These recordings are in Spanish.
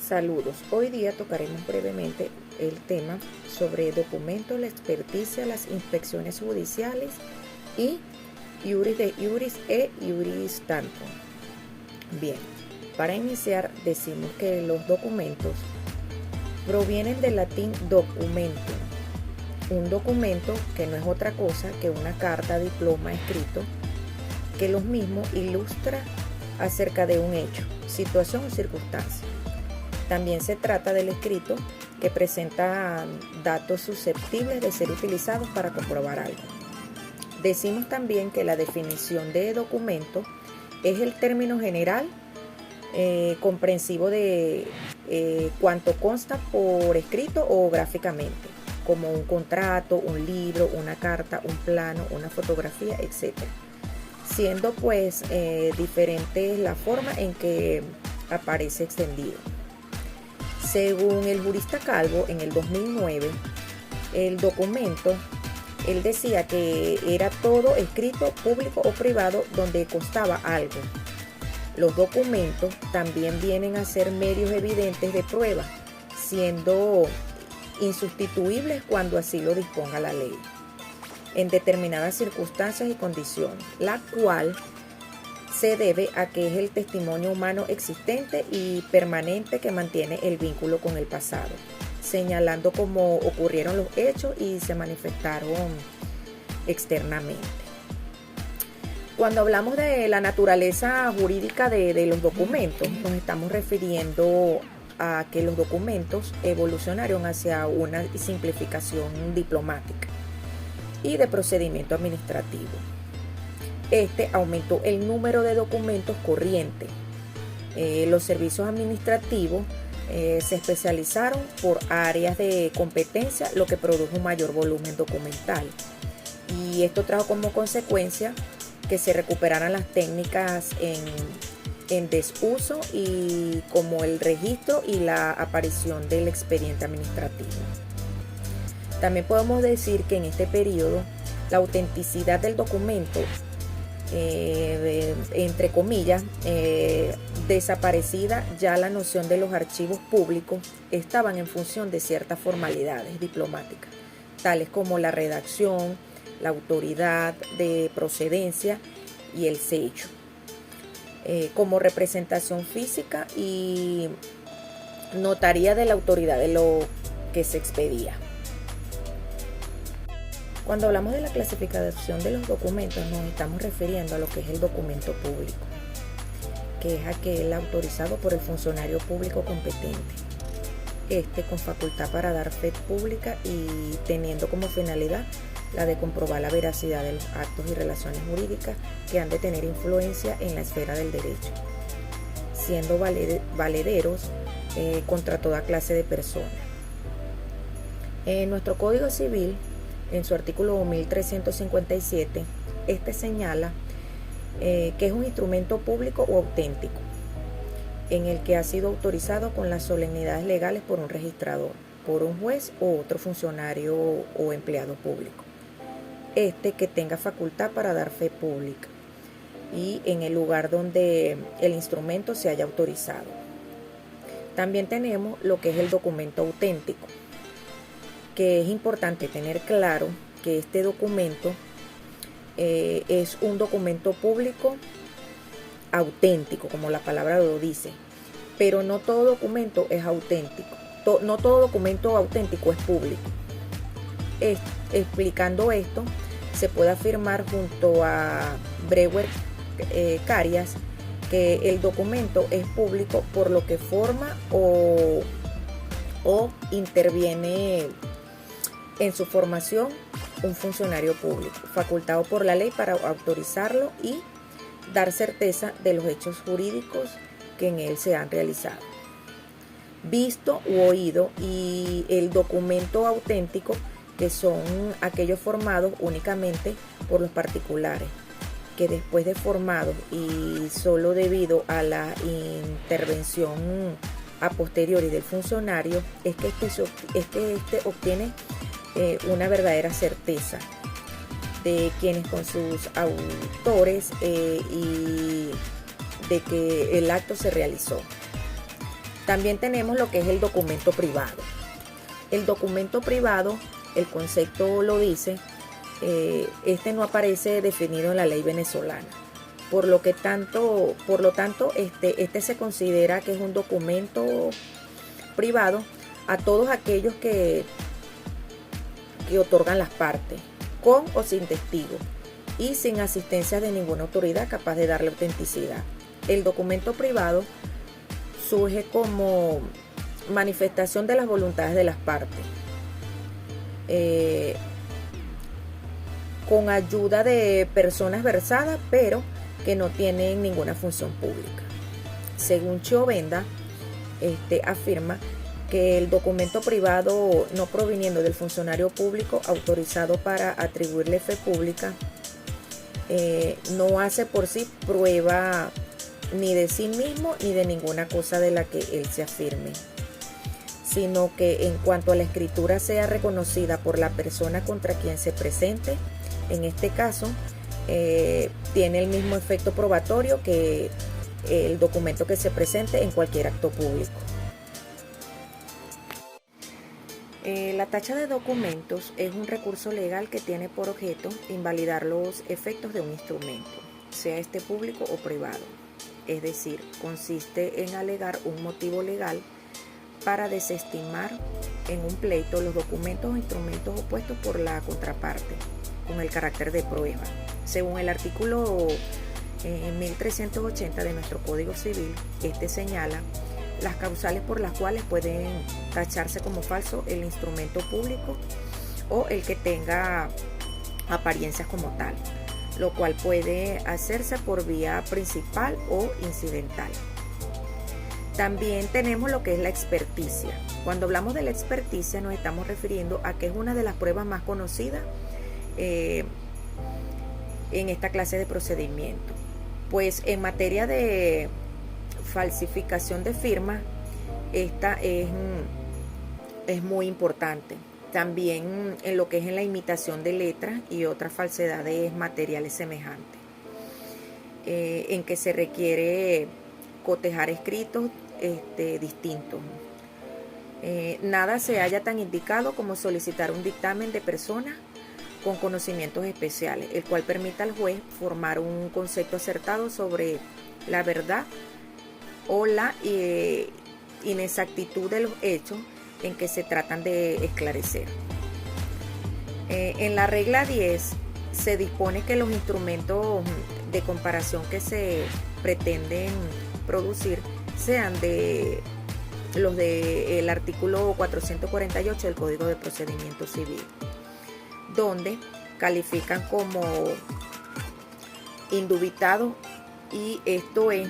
Saludos. Hoy día tocaremos brevemente el tema sobre documentos, la experticia, las inspecciones judiciales y iuris de iuris e iuris tantum. Bien, para iniciar decimos que los documentos provienen del latín documentum, un documento que no es otra cosa que una carta, diploma, escrito, que los mismos ilustra acerca de un hecho, situación o circunstancia. También se trata del escrito que presenta datos susceptibles de ser utilizados para comprobar algo. Decimos también que la definición de documento es el término general comprensivo de cuanto consta por escrito o gráficamente, como un contrato, un libro, una carta, un plano, una fotografía, etc. Siendo pues diferente la forma en que aparece extendido. Según el jurista Calvo, en el 2009, el documento, él decía que era todo escrito, público o privado, donde constaba algo. Los documentos también vienen a ser medios evidentes de prueba, siendo insustituibles cuando así lo disponga la ley, en determinadas circunstancias y condiciones, la cual se debe a que es el testimonio humano existente y permanente que mantiene el vínculo con el pasado, señalando cómo ocurrieron los hechos y se manifestaron externamente. Cuando hablamos de la naturaleza jurídica de los documentos, nos estamos refiriendo a que los documentos evolucionaron hacia una simplificación diplomática y de procedimiento administrativo. Este aumentó el número de documentos corrientes. Los servicios administrativos se especializaron por áreas de competencia, lo que produjo un mayor volumen documental. Y esto trajo como consecuencia que se recuperaran las técnicas en desuso, y como el registro y la aparición del expediente administrativo. También podemos decir que en este periodo la autenticidad del documento, entre comillas, desaparecida, ya la noción de los archivos públicos estaban en función de ciertas formalidades diplomáticas, tales como la redacción, la autoridad de procedencia y el sello, como representación física y notaría de la autoridad de lo que se expedía. Cuando hablamos de la clasificación de los documentos, nos estamos refiriendo a lo que es el documento público, que es aquel autorizado por el funcionario público competente, con facultad para dar fe pública y teniendo como finalidad la de comprobar la veracidad de los actos y relaciones jurídicas que han de tener influencia en la esfera del derecho, siendo valederos contra toda clase de personas. En nuestro Código Civil, en su artículo 1357, señala que es un instrumento público o auténtico, en el que ha sido autorizado con las solemnidades legales por un registrador, por un juez o otro funcionario o empleado público, que tenga facultad para dar fe pública y en el lugar donde el instrumento se haya autorizado. También tenemos lo que es el documento auténtico, que es importante tener claro que este documento es un documento público auténtico, como la palabra lo dice, pero no todo documento es auténtico, no todo documento auténtico es público. Explicando esto, se puede afirmar junto a Brewer Carias que el documento es público por lo que forma o interviene en su formación un funcionario público, facultado por la ley para autorizarlo y dar certeza de los hechos jurídicos que en él se han realizado, visto u oído, y el documento auténtico, que son aquellos formados únicamente por los particulares, que después de formados y solo debido a la intervención a posteriori del funcionario es que este obtiene una verdadera certeza de quienes con sus autores y de que el acto se realizó. También tenemos lo que es el documento privado. El documento privado, el concepto lo dice, este no aparece definido en la ley venezolana. Por lo tanto, este se considera que es un documento privado a todos aquellos que otorgan las partes, con o sin testigo, y sin asistencia de ninguna autoridad capaz de darle autenticidad. El documento privado surge como manifestación de las voluntades de las partes, con ayuda de personas versadas, pero que no tienen ninguna función pública. Según Chiovenda, afirma que el documento privado no proviniendo del funcionario público autorizado para atribuirle fe pública no hace por sí prueba ni de sí mismo ni de ninguna cosa de la que él se afirme, sino que en cuanto a la escritura sea reconocida por la persona contra quien se presente, en este caso tiene el mismo efecto probatorio que el documento que se presente en cualquier acto público. La tacha de documentos es un recurso legal que tiene por objeto invalidar los efectos de un instrumento, sea este público o privado. Es decir, consiste en alegar un motivo legal para desestimar en un pleito los documentos o instrumentos opuestos por la contraparte, con el carácter de prueba. Según el artículo 1380 de nuestro Código Civil, señala las causales por las cuales pueden tacharse como falso el instrumento público o el que tenga apariencias como tal, lo cual puede hacerse por vía principal o incidental. También tenemos lo que es la experticia. Cuando hablamos de la experticia nos estamos refiriendo a que es una de las pruebas más conocidas en esta clase de procedimiento. Pues en materia de falsificación de firma, esta es muy importante. También en lo que es en la imitación de letras y otras falsedades materiales semejantes, en que se requiere cotejar escritos distintos. Nada se halla tan indicado como solicitar un dictamen de personas con conocimientos especiales, el cual permita al juez formar un concepto acertado sobre la verdad o la inexactitud de los hechos en que se tratan de esclarecer. En la regla 10 se dispone que los instrumentos de comparación que se pretenden producir sean de los del artículo 448 del Código de Procedimiento Civil, donde califican como indubitado, y esto es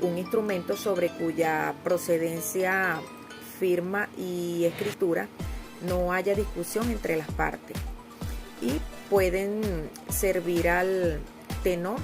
un instrumento sobre cuya procedencia, firma y escritura no haya discusión entre las partes, y pueden servir al tenor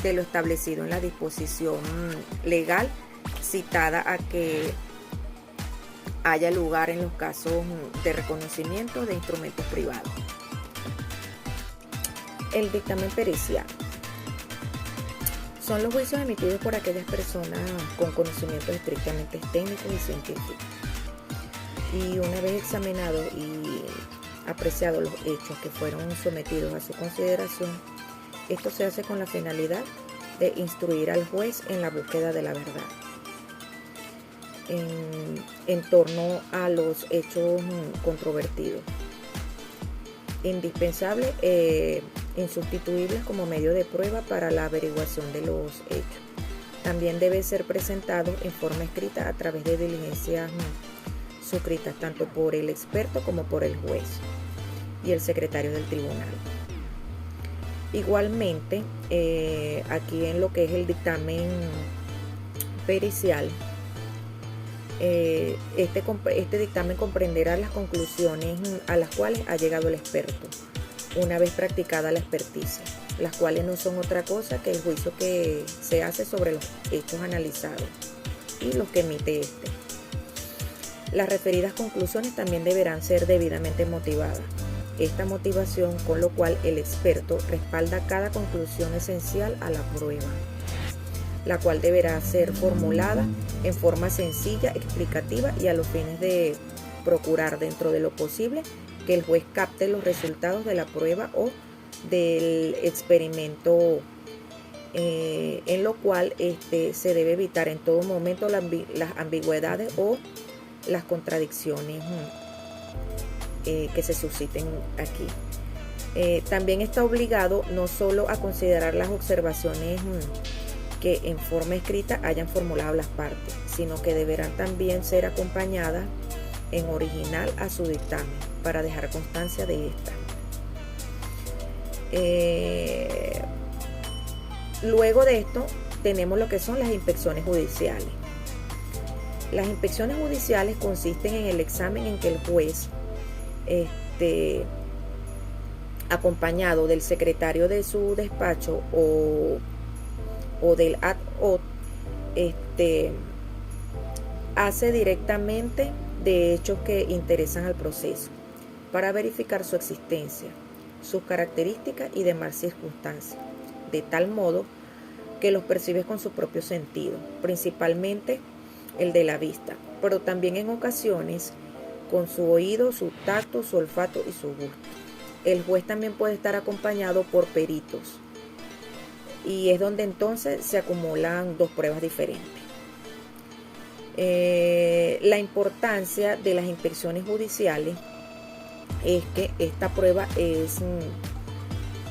de lo establecido en la disposición legal citada a que haya lugar en los casos de reconocimiento de instrumentos privados. El dictamen pericial son los juicios emitidos por aquellas personas con conocimientos estrictamente técnicos y científicos. Y una vez examinado y apreciado los hechos que fueron sometidos a su consideración, esto se hace con la finalidad de instruir al juez en la búsqueda de la verdad en torno a los hechos controvertidos, indispensables insustituibles como medio de prueba para la averiguación de los hechos. También debe ser presentado en forma escrita a través de diligencias suscritas tanto por el experto como por el juez y el secretario del tribunal. Igualmente, aquí en lo que es el dictamen pericial, este dictamen comprenderá las conclusiones a las cuales ha llegado el experto una vez practicada la experticia, las cuales no son otra cosa que el juicio que se hace sobre los hechos analizados y los que emite este. Las referidas conclusiones también deberán ser debidamente motivadas. Esta motivación con lo cual el experto respalda cada conclusión esencial a la prueba, la cual deberá ser formulada en forma sencilla, explicativa y a los fines de procurar, dentro de lo posible, que el juez capte los resultados de la prueba o del experimento, en lo cual se debe evitar en todo momento las ambigüedades o las contradicciones que se susciten aquí. También está obligado no solo a considerar las observaciones que en forma escrita hayan formulado las partes, sino que deberán también ser acompañadas en original a su dictamen para dejar constancia de esta. Luego de esto tenemos lo que son las inspecciones judiciales. Las inspecciones judiciales consisten en el examen en que el juez, acompañado del secretario de su despacho o del ad hoc, hace directamente de hechos que interesan al proceso para verificar su existencia, sus características y demás circunstancias, de tal modo que los percibe con su propio sentido, principalmente el de la vista, pero también en ocasiones con su oído, su tacto, su olfato y su gusto. El juez también puede estar acompañado por peritos, y es donde entonces se acumulan dos pruebas diferentes. La importancia de las inspecciones judiciales es que esta prueba es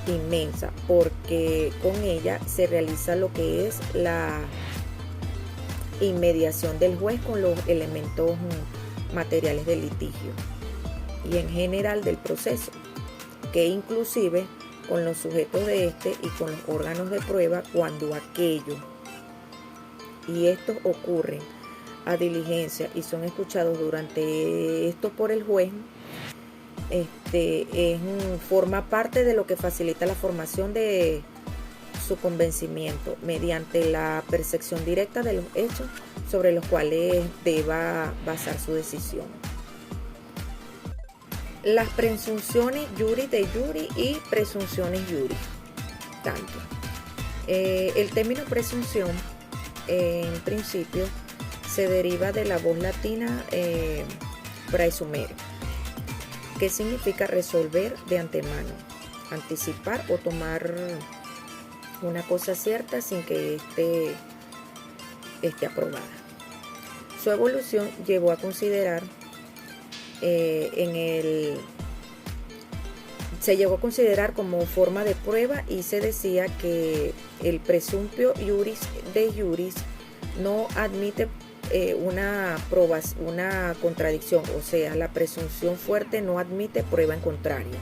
inmensa, porque con ella se realiza lo que es la inmediación del juez con los elementos materiales del litigio y en general del proceso, que inclusive con los sujetos de y con los órganos de prueba cuando aquello y estos ocurren a diligencia y son escuchados durante esto por el juez, forma parte de lo que facilita la formación de su convencimiento mediante la percepción directa de los hechos sobre los cuales deba basar su decisión. Las presunciones iuris de iure y presunciones iuris tanto. El término presunción, en principio, se deriva de la voz latina praesumere, que significa resolver de antemano, anticipar o tomar una cosa cierta sin que esté aprobada. Su evolución llevó a considerar se llegó a considerar como forma de prueba y se decía que el presumptio iuris de iuris no admite una contradicción, o sea, la presunción fuerte no admite prueba en contrario.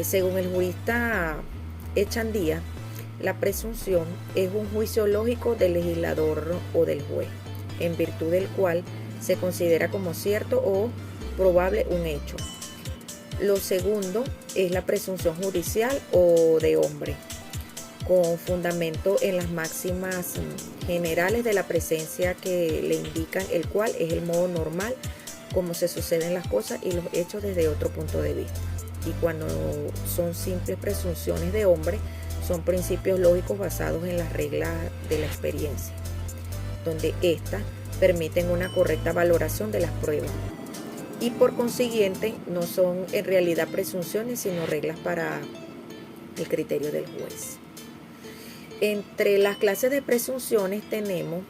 Según el jurista Echandía, la presunción es un juicio lógico del legislador o del juez, en virtud del cual se considera como cierto o probable un hecho. Lo segundo es la presunción judicial o de hombre, con fundamento en las máximas generales de la presencia que le indican el cual es el modo normal como se suceden las cosas y los hechos desde otro punto de vista. Y cuando son simples presunciones de hombre, son principios lógicos basados en las reglas de la experiencia, donde éstas permiten una correcta valoración de las pruebas y por consiguiente no son en realidad presunciones sino reglas para el criterio del juez. Entre las clases de presunciones tenemos,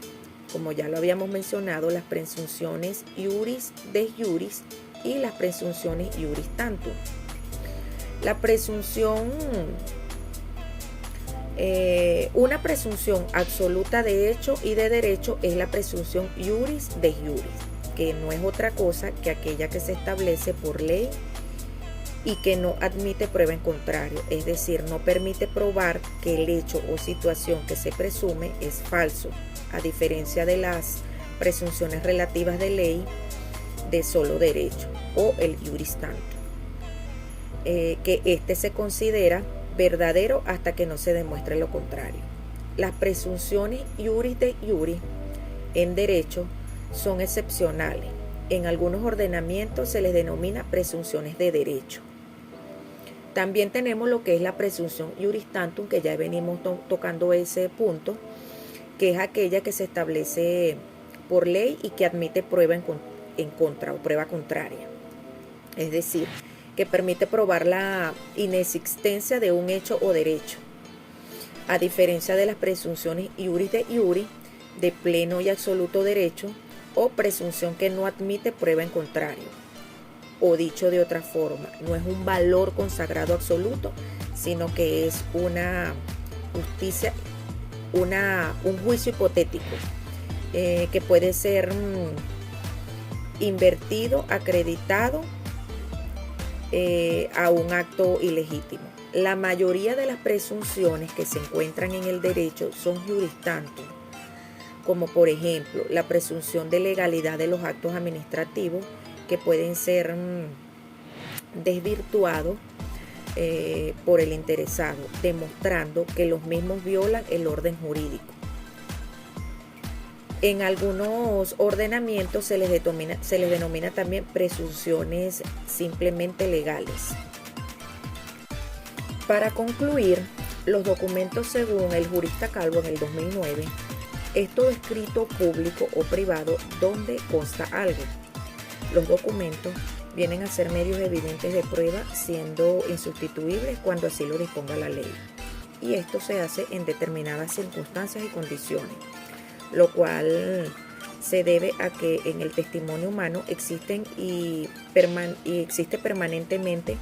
como ya lo habíamos mencionado, las presunciones iuris de iuris y las presunciones iuris tantum. La presunción, una presunción absoluta de hecho y de derecho es la presunción iuris de iuris, que no es otra cosa que aquella que se establece por ley y que no admite prueba en contrario, es decir, no permite probar que el hecho o situación que se presume es falso, a diferencia de las presunciones relativas de ley de solo derecho o el iuris tantum, que se considera verdadero hasta que no se demuestre lo contrario. Las presunciones iuris de iuris en derecho son excepcionales. En algunos ordenamientos se les denomina presunciones de derecho. También tenemos lo que es la presunción iuris tantum, que ya venimos tocando ese punto, que es aquella que se establece por ley y que admite prueba en contra o prueba contraria. Es decir, que permite probar la inexistencia de un hecho o derecho, a diferencia de las presunciones iuris de iuris, de pleno y absoluto derecho, o presunción que no admite prueba en contrario. O dicho de otra forma, no es un valor consagrado absoluto, sino que es una justicia, un juicio hipotético que puede ser invertido, acreditado a un acto ilegítimo. La mayoría de las presunciones que se encuentran en el derecho son iuris tantum, como por ejemplo la presunción de legalidad de los actos administrativos que pueden ser desvirtuados por el interesado, demostrando que los mismos violan el orden jurídico. En algunos ordenamientos se les denomina también presunciones simplemente legales. Para concluir, los documentos según el jurista Calvo en el 2009 es todo escrito público o privado donde consta algo. Los documentos vienen a ser medios evidentes de prueba, siendo insustituibles cuando así lo disponga la ley. Y esto se hace en determinadas circunstancias y condiciones, lo cual se debe a que en el testimonio humano existe permanentemente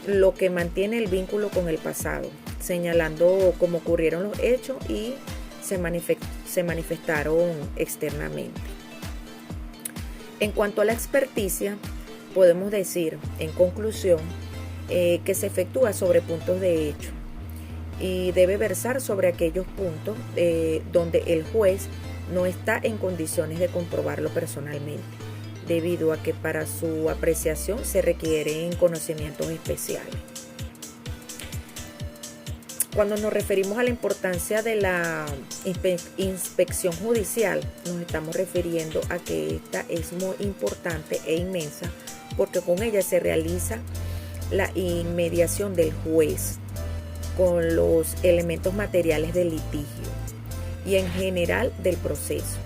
lo que mantiene el vínculo con el pasado, señalando cómo ocurrieron los hechos y se manifestaron externamente. En cuanto a la experticia, podemos decir, en conclusión, que se efectúa sobre puntos de hecho y debe versar sobre aquellos puntos donde el juez no está en condiciones de comprobarlo personalmente, debido a que para su apreciación se requieren conocimientos especiales. Cuando nos referimos a la importancia de la inspección judicial, nos estamos refiriendo a que esta es muy importante e inmensa, porque con ella se realiza la inmediación del juez con los elementos materiales del litigio y en general del proceso,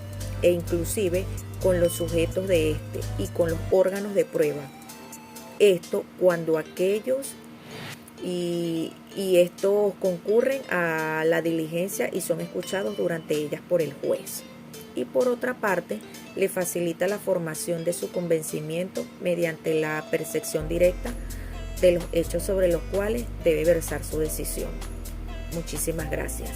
e inclusive con los sujetos de este y con los órganos de prueba. Esto cuando aquellos y estos concurren a la diligencia y son escuchados durante ellas por el juez. Y por otra parte, le facilita la formación de su convencimiento mediante la percepción directa de los hechos sobre los cuales debe versar su decisión. Muchísimas gracias.